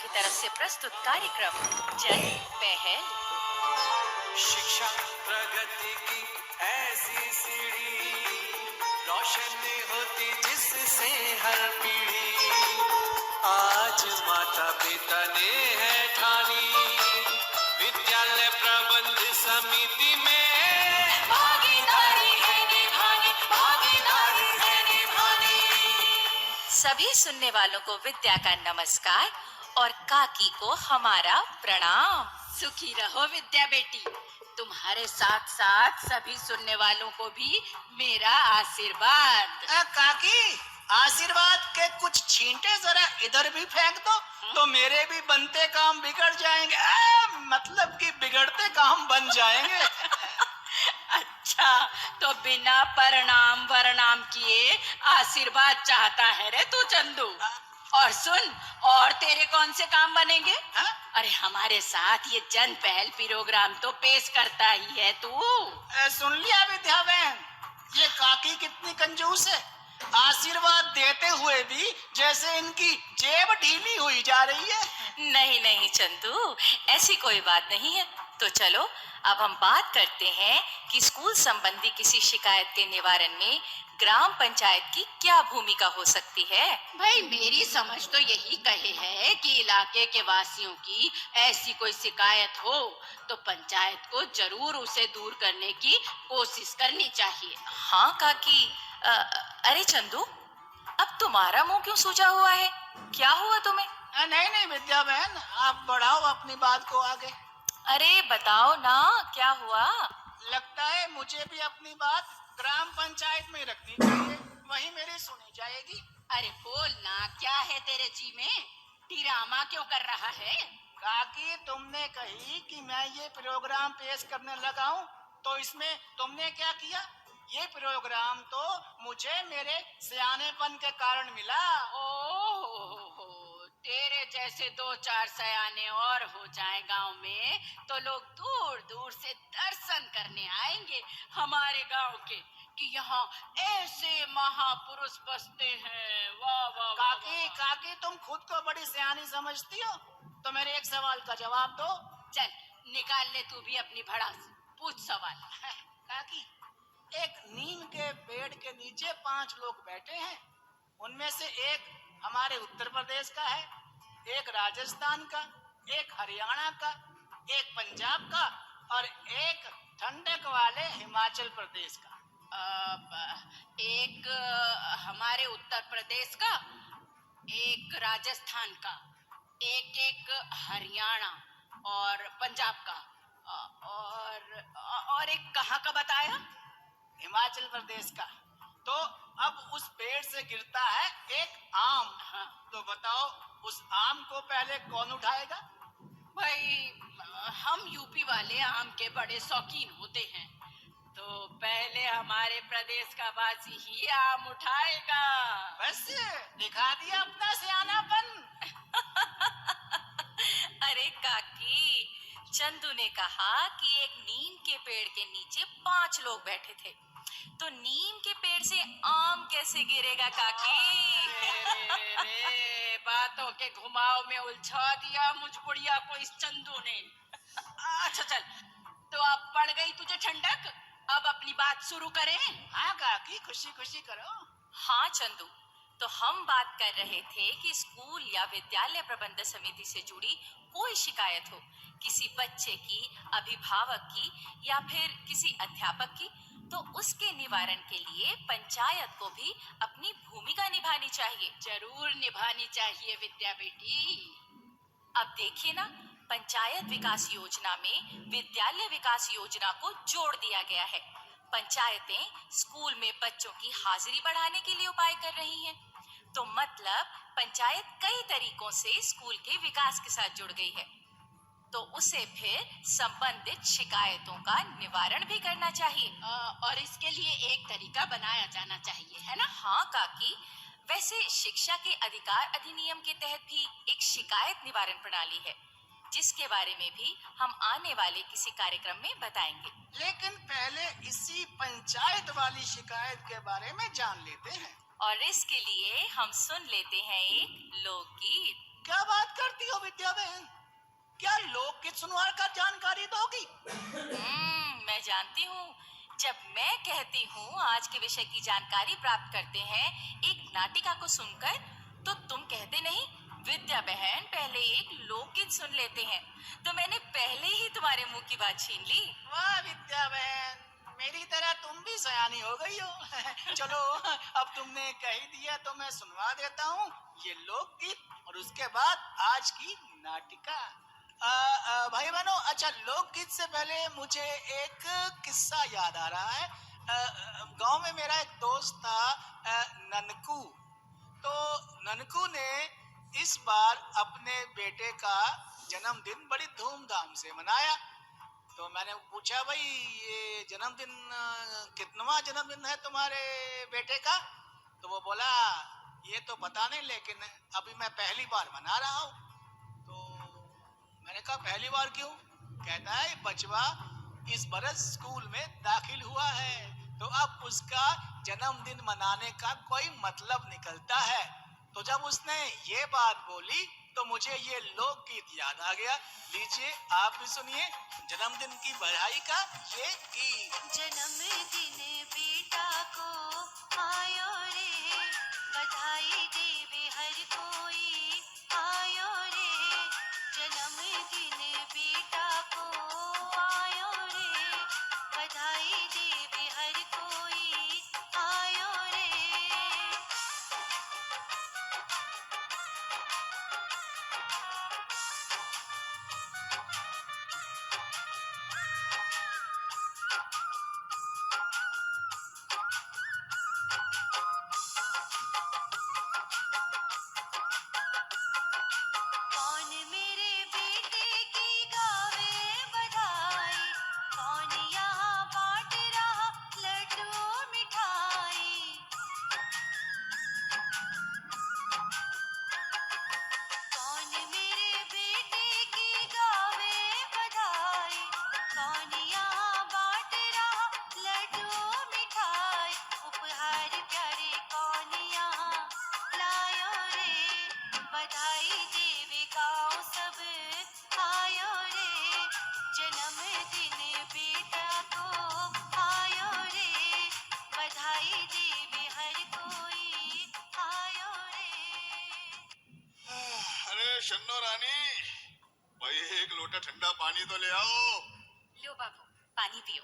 की तरफ से प्रस्तुत कार्यक्रम जन पहल। शिक्षा प्रगति की ऐसी सीढ़ी, रोशन होती जिससे हर पीढ़ी। आज माता पिता ने है ठानी, विद्यालय प्रबंध समिति में भागीदारी है निभानी, भागीदारी है निभानी। सभी सुनने वालों को विद्या का नमस्कार और काकी को हमारा प्रणाम। सुखी रहो विद्या बेटी। तुम्हारे साथ साथ सभी सुनने वालों को भी मेरा आशीर्वाद। काकी, आशीर्वाद के कुछ छींटे जरा इधर भी फेंक दो तो मेरे भी बनते काम बिगड़ जाएंगे। मतलब कि बिगड़ते काम बन जाएंगे। अच्छा, तो बिना प्रणाम वरनाम किए आशीर्वाद चाहता है रे तू चंदू। और सुन, और तेरे कौन से काम बनेंगे? अरे हमारे साथ ये जन पहल प्रोग्राम तो पेश करता ही है तू। सुन लिया विद्या बहन, ये काकी कितनी कंजूस है। आशीर्वाद देते हुए भी जैसे इनकी जेब ढीली हुई जा रही है। नहीं नहीं चंदू, ऐसी कोई बात नहीं है। तो चलो अब हम बात करते हैं कि स्कूल संबंधी किसी शिकायत के निवारण में ग्राम पंचायत की क्या भूमिका हो सकती है। भाई मेरी समझ तो यही कहे है कि इलाके के वासियों की ऐसी कोई शिकायत हो तो पंचायत को जरूर उसे दूर करने की कोशिश करनी चाहिए। हाँ काकी। अरे चंदू, अब तुम्हारा मुंह क्यों सूजा हुआ है? क्या हुआ तुम्हें? नहीं नहीं विद्या बहन, आप बढ़ाओ अपनी बात को आगे। अरे बताओ ना, क्या हुआ? लगता है मुझे भी अपनी बात ग्राम पंचायत में रखनी चाहिए, वही मेरी सुनी जाएगी। अरे बोल ना, क्या है तेरे जी में? ड्रामा क्यों कर रहा है? काकी, तुमने कही कि मैं ये प्रोग्राम पेश करने लगा हूँ, तो इसमें तुमने क्या किया? ये प्रोग्राम तो मुझे मेरे सियानेपन के कारण मिला। ओहो, तेरे जैसे दो चार सयाने और हो जाए गांव में तो लोग दूर दूर से दर्शन करने आएंगे हमारे गांव के कि यहाँ ऐसे महापुरुष बसते हैं। वाह वाह काकी, काकी तुम खुद को बड़ी सियानी समझती हो, तो मेरे एक सवाल का जवाब दो। चल निकाल ले तू भी अपनी भड़ास, पूछ सवाल। काकी, एक नीम के पेड़ के नीचे 5 लोग बैठे हैं। उनमें से एक हमारे उत्तर प्रदेश का है, एक राजस्थान का, एक हरियाणा का, एक पंजाब का और एक ठंडक वाले हिमाचल प्रदेश का। एक हमारे उत्तर प्रदेश का, एक राजस्थान का, एक हरियाणा और पंजाब का, और एक कहाँ का बताया? हिमाचल प्रदेश का। तो अब उस पेड़ से गिरता है एक आम। तो बताओ, उस आम को पहले कौन उठाएगा? भाई हम यूपी वाले आम के बड़े शौकीन होते हैं, तो पहले हमारे प्रदेश का वासी ही आम उठाएगा। बस दिखा दिया अपना सियानापन। अरे काकी, चंदू ने कहा कि एक नीम के पेड़ के नीचे 5 लोग बैठे थे, तो नीम के पेड़ से आम कैसे गिरेगा काकी? रे, बातों के घुमाव में उलझा दिया मुझ बुढ़िया को इस चंदू ने। अच्छा चल, तो अब पड़ गई तुझे ठंडक, अब अपनी बात शुरू करें। हाँ काकी, खुशी खुशी करो। हाँ चंदू, तो हम बात कर रहे थे कि स्कूल या विद्यालय प्रबंध समिति से जुड़ी कोई शिकायत हो, किसी बच्चे की, अभिभावक की या फिर किसी अध्यापक की, तो उसके निवारण के लिए पंचायत को भी अपनी भूमिका निभानी चाहिए। जरूर निभानी चाहिए विद्या बेटी। अब देखिए ना, पंचायत विकास योजना में विद्यालय विकास योजना को जोड़ दिया गया है। पंचायतें स्कूल में बच्चों की हाजिरी बढ़ाने के लिए उपाय कर रही हैं। तो मतलब पंचायत कई तरीकों से स्कूल के विकास के साथ जुड़ गई है, तो उसे फिर संबंधित शिकायतों का निवारण भी करना चाहिए। और इसके लिए एक तरीका बनाया जाना चाहिए, है ना? हाँ काकी, वैसे शिक्षा के अधिकार अधिनियम के तहत भी एक शिकायत निवारण प्रणाली है, जिसके बारे में भी हम आने वाले किसी कार्यक्रम में बताएंगे। लेकिन पहले इसी पंचायत वाली शिकायत के बारे में जान लेते हैं। और इसके लिए हम सुन लेते हैं एक लोकगीत। क्या बात करती हो विद्या बहन? क्या लोकगीत सुनवार का जानकारी दोगी? मैं जानती हूँ। जब मैं कहती हूँ आज के विषय की जानकारी प्राप्त करते हैं एक नाटिका को सुनकर, तो तुम कहते नहीं विद्या बहन पहले एक लोकगीत सुन लेते हैं। तो मैंने पहले ही तुम्हारे मुंह की बात छीन ली। वाह विद्या बहन, मेरी तरह तुम भी सयानी हो गई हो। चलो अब तुमने कह ही दिया तो मैं सुनवा देता हूँ ये लोकगीत और उसके बाद आज की नाटिका। भाई बहनों, अच्छा लोकगीत से पहले मुझे एक किस्सा याद आ रहा है। गांव में मेरा एक दोस्त था, ननकू। तो ननकू ने इस बार अपने बेटे का जन्मदिन बड़ी धूमधाम से मनाया। तो मैंने पूछा, भाई ये जन्मदिन कितनवा जन्मदिन है तुम्हारे बेटे का? तो वो बोला ये तो पता नहीं, लेकिन अभी मैं पहली बार मना रहा हूँ। तो मैंने कहा पहली बार क्यों? कहता है बचवा इस बरस स्कूल में दाखिल हुआ है, तो अब उसका जन्मदिन मनाने का कोई मतलब निकलता है। तो जब उसने ये बात बोली तो मुझे ये लोकगीत याद आ गया। लीजिए आप भी सुनिए जन्मदिन की बधाई का ये गीत। जन्मदिन बेटा को आयो रे, बधाई देवे हर कोई आयो रे। जन्मदिन बेटा को आयो रे, बधाई देवे हर कोई आयो रे। कौन मेरे बेटे की गावे बधाई, कौन यहाँ बांट रहा लड्डू मिठाई। कौन मेरे बेटे की गावे बधाई, कौन यहाँ बांट रहा लड्डू मिठाई। उपहार प्यारे कौन यहाँ लायो रे, बधाई देवे गाँव सब आयो रे। जन्मदिन बेटा को आयो रे, बधाई देवे हर कोई आयो रे। अरे शन्नो रानी, भाई एक लोटा ठंडा पानी तो ले आओ। लो बाबू पानी पियो।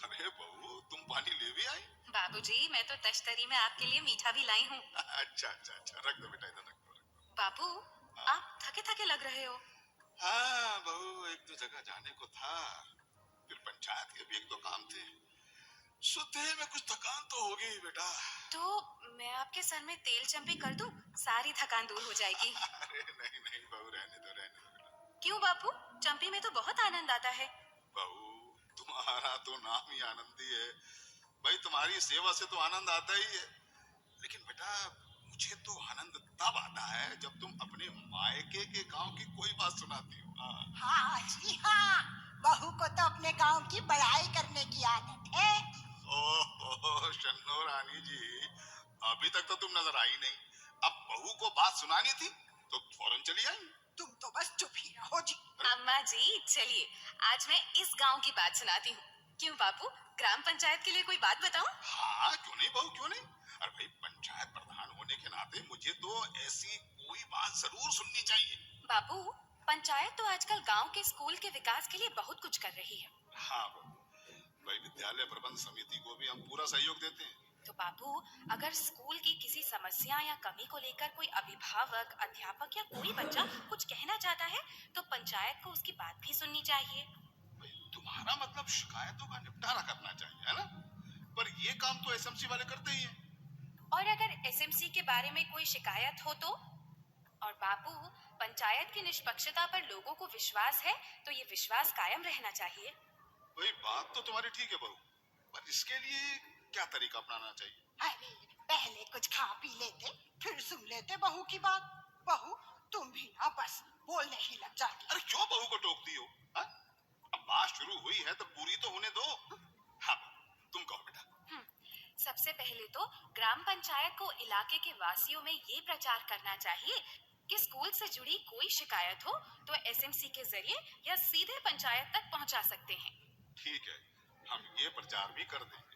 अरे बहू तुम पानी ले भी आई? बाबूजी मैं तो तश्तरी में आपके लिए मीठा भी लाई हूँ। अच्छा अच्छा अच्छा, रख दो बेटा, इधर रख दो, रख दो। बाबू आप थके थके लग रहे हो। हाँ बहू, एक दो जगह जाने को था, फिर पंचायत के भी एक दो काम थे, सुते में कुछ थकान तो होगी ही बेटा। तो मैं आपके सर में तेल चंपी कर दूं, सारी थकान दूर हो जाएगी। अरे नहीं नहीं बहू, रहने दो बेटा। क्यों बापू, चंपी में तो बहुत आनंद आता है। बहू तुम्हारा तो नाम ही आनंदी है, भाई तुम्हारी सेवा से तो आनंद आता ही है। लेकिन बेटा मुझे तो आनंद तब आता है जब तुम अपने मायके के गांव की कोई बात सुनाती हो। हाँ जी हाँ, बहू को तो अपने गांव की बड़ाई करने की आदत है। ओह शन्नो रानी जी, अभी तक तो तुम नजर आई नहीं, अब बहू को बात सुनानी थी तो फौरन चली आई। तुम तो बस चुप ही रहो जी। अम्मा जी चलिए आज मैं इस गांव की बात सुनाती हूँ। क्यों बापू, ग्राम पंचायत के लिए कोई बात बताऊं? हाँ क्यों नहीं बहू, क्यों नहीं। अरे भाई पंचायत प्रधान होने के नाते मुझे तो ऐसी कोई बात जरूर सुननी चाहिए। बापू पंचायत तो आजकल गांव के स्कूल के विकास के लिए बहुत कुछ कर रही है। हाँ बहू, भाई विद्यालय प्रबंध समिति को भी हम पूरा सहयोग देते हैं। तो बापू अगर स्कूल की किसी समस्या या कमी को लेकर कोई अभिभावक, अध्यापक या कोई बच्चा कुछ कहना चाहता है तो पंचायत को उसकी बात भी सुननी चाहिए। भाई तुम्हारा मतलब शिकायतों का निपटारा करना चाहिए, है ना? पर ये काम तो एसएमसी वाले करते ही हैं। और अगर एसएमसी के बारे में कोई शिकायत हो तो? और बापू पंचायत की निष्पक्षता पर लोगों को विश्वास है तो ये विश्वास कायम रहना चाहिए। भाई बात तो तुम्हारी ठीक है बहू, पर इसके लिए क्या तरीका अपनाना चाहिए? अरे पहले कुछ खा पी लेते, फिर सुन लेते बहू की बात। बहू तुम भी ना बस बोलने ही लग जाती। अरे क्यों बहू को टोकती हो? हा? अब बात शुरू हुई है तो पूरी तो होने दो। हाँ तुम कहो बेटा। सबसे पहले तो ग्राम पंचायत को इलाके के वासियों में ये प्रचार करना चाहिए कि स्कूल से जुड़ी कोई शिकायत हो तो एसएमसी के जरिए या सीधे पंचायत तक पहुंचा सकते हैं। ठीक है, हम ये प्रचार भी कर देंगे।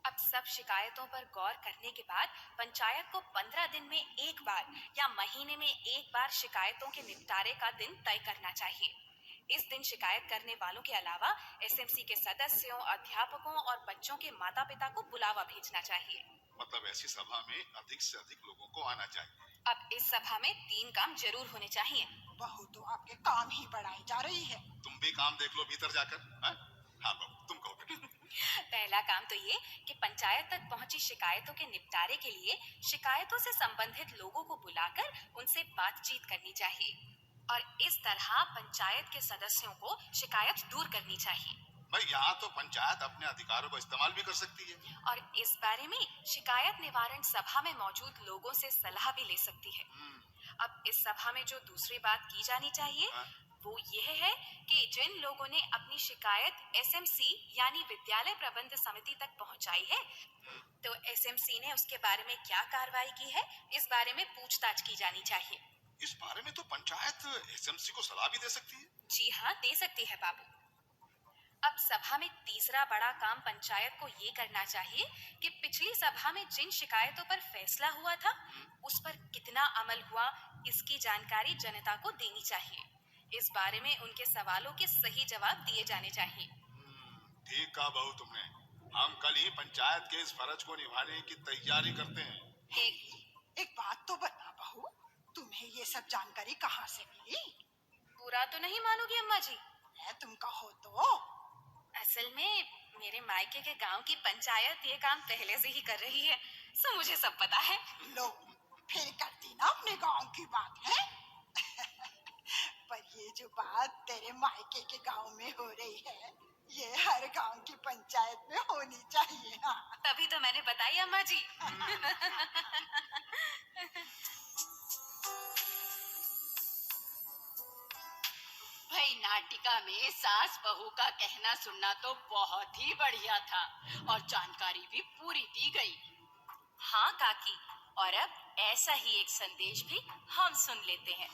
अब सब शिकायतों पर गौर करने के बाद पंचायत को 15 दिन में एक बार या महीने में एक बार शिकायतों के निपटारे का दिन तय करना चाहिए। इस दिन शिकायत करने वालों के अलावा एसएमसी के सदस्यों, अध्यापकों और बच्चों के माता-पिता को बुलावा भेजना चाहिए। मतलब ऐसी सभा में अधिक से अधिक लोगों को आना चाहिए। अब इस सभा में 3 काम जरूर होने चाहिए। बहू तो आपके काम ही बढ़ाई जा रही है। तुम भी काम देख लो भीतर जाकर। हाँ हाँ बहू, तुम कहो बेटा। पहला काम तो ये कि पंचायत तक पहुंची शिकायतों के निपटारे के लिए शिकायतों से संबंधित लोगों को बुलाकर उनसे बातचीत करनी चाहिए और इस तरह पंचायत के सदस्यों को शिकायत दूर करनी चाहिए। भाई यहाँ तो पंचायत अपने अधिकारों का इस्तेमाल भी कर सकती है। और इस बारे में शिकायत निवारण सभा में मौजूद लोगों से सलाह भी ले सकती है। अब इस सभा में जो दूसरी बात की जानी चाहिए वो यह है कि जिन लोगों ने अपनी शिकायत एसएमसी यानी विद्यालय प्रबंध समिति तक पहुंचाई है तो एसएमसी ने उसके बारे में क्या कार्रवाई की है इस बारे में पूछताछ की जानी चाहिए। इस बारे में तो पंचायत एसएमसी को सलाह भी दे सकती है। जी हाँ, दे सकती है बाबू। अब सभा में तीसरा बड़ा काम पंचायत को ये करना चाहिए कि पिछली सभा में जिन शिकायतों पर फैसला हुआ था उस पर कितना अमल हुआ इसकी जानकारी जनता को देनी चाहिए। इस बारे में उनके सवालों के सही जवाब दिए जाने चाहिए। ठीक कहा बहू तुमने। हम कल ही पंचायत के इस फर्ज को निभाने की तैयारी करते हैं। एक बात तो बता बहू, तुम्हें ये सब जानकारी कहाँ से मिली? बुरा तो नहीं मानोगी अम्मा जी? तुम कहो तो। असल में मेरे मायके के गांव की पंचायत ये काम पहले से ही कर रही है, सो मुझे सब पता है। लो, फिर करती ना अपने गांव की बात है। पर ये जो बात तेरे मायके के गांव में हो रही है, ये हर गांव की पंचायत में होनी चाहिए। हाँ। तभी तो मैंने बताई अम्मा जी। भाई नाटिका में सास बहू का कहना सुनना तो बहुत ही बढ़िया था और जानकारी भी पूरी दी गई। हाँ काकी, और अब ऐसा ही एक संदेश भी हम सुन लेते हैं।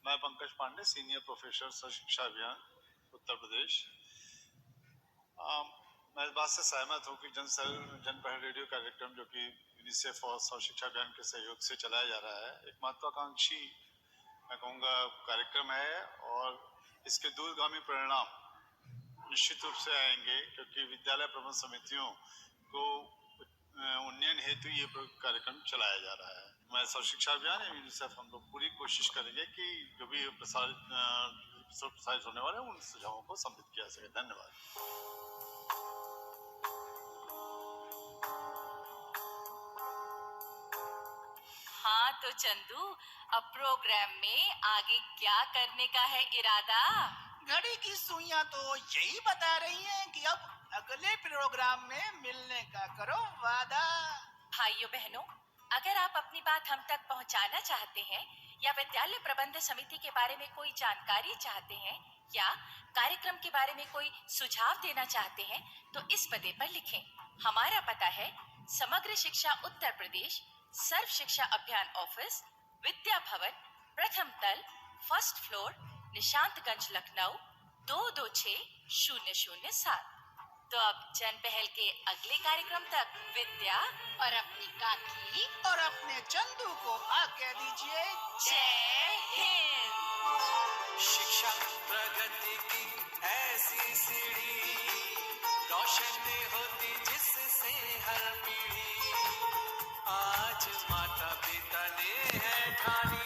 मैं पंकज पांडे, सीनियर प्रोफेसर सर्व शिक्षा अभियान उत्तर प्रदेश। मैं इस बात से सहमत हूँ कि जन पहल रेडियो कार्यक्रम जो कि यूनिसेफ और सर्व शिक्षा अभियान के सहयोग से चलाया जा रहा है एक महत्वाकांक्षी मैं कहूँगा कार्यक्रम है और इसके दूरगामी परिणाम निश्चित रूप से आएंगे क्योंकि विद्यालय प्रबंध समितियों को उन्नयन हेतु ये कार्यक्रम चलाया जा रहा है। मैं सर्व शिक्षा अभियान यूनिसेफ हम लोग पूरी कोशिश करेंगे कि जो भी प्रसारित होने वाले उन सुझावों को सम्मिलित किया सके। धन्यवाद। हाँ तो चंदू, अब प्रोग्राम में आगे क्या करने का है इरादा? घड़ी की सुइयां तो यही बता रही हैं कि अब अगले प्रोग्राम में मिलने का करो वादा। भाइयों बहनों, अगर आप अपनी बात हम तक पहुंचाना चाहते हैं या विद्यालय प्रबंध समिति के बारे में कोई जानकारी चाहते हैं या कार्यक्रम के बारे में कोई सुझाव देना चाहते हैं तो इस पते पर लिखें। हमारा पता है समग्र शिक्षा उत्तर प्रदेश, सर्व शिक्षा अभियान ऑफिस, विद्या भवन, प्रथम तल, फर्स्ट फ्लोर, निशांतगंज, लखनऊ 226007। तो अब जन पहल के अगले कार्यक्रम तक विद्या और अपनी काकी और अपने चंदू को आज्ञा दीजिए। जय हिंद। शिक्षा प्रगति की ऐसी सीढ़ी रोशन होती जिससे हर पीढ़ी। आज माता पिता ने है ठानी